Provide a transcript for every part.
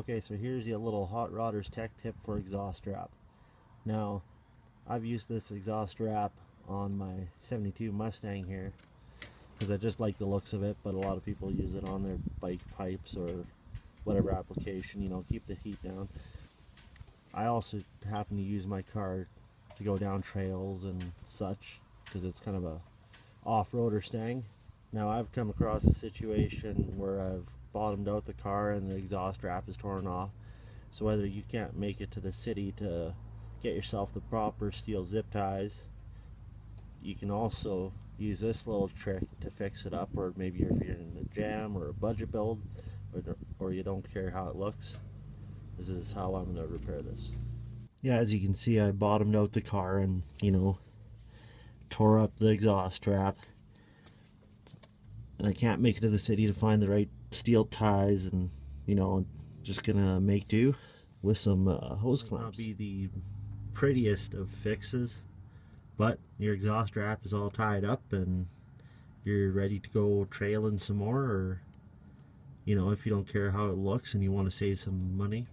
Okay, so here's your little Hot Rodders tech tip for exhaust wrap. Now, I've used this exhaust wrap on my 72 Mustang here because I just like the looks of it, but a lot of people use it on their bike pipes or whatever application, you know, keep the heat down. I also happen to use my car to go down trails and such because it's kind of a off-roader Stang. Now, I've come across a situation where I've bottomed out the car and the exhaust wrap is torn off. So whether you can't make it to the city to get yourself the proper steel zip ties, you can also use this little trick to fix it up. Or maybe if you're in a jam or a budget build, or you don't care how it looks, this is how I'm going to repair this. Yeah, as you can see, I bottomed out the car and, you know, tore up the exhaust wrap. And I can't make it to the city to find the right steel ties, and, you know, I'm just gonna make do with some hose clamps. Not be the prettiest of fixes, but your exhaust wrap is all tied up and you're ready to go trailing some more. Or, you know, if you don't care how it looks and you want to save some money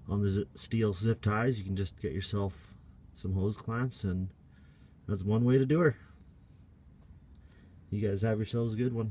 on the steel zip ties, you can just get yourself some hose clamps, and that's one way to do her. You guys have yourselves a good one.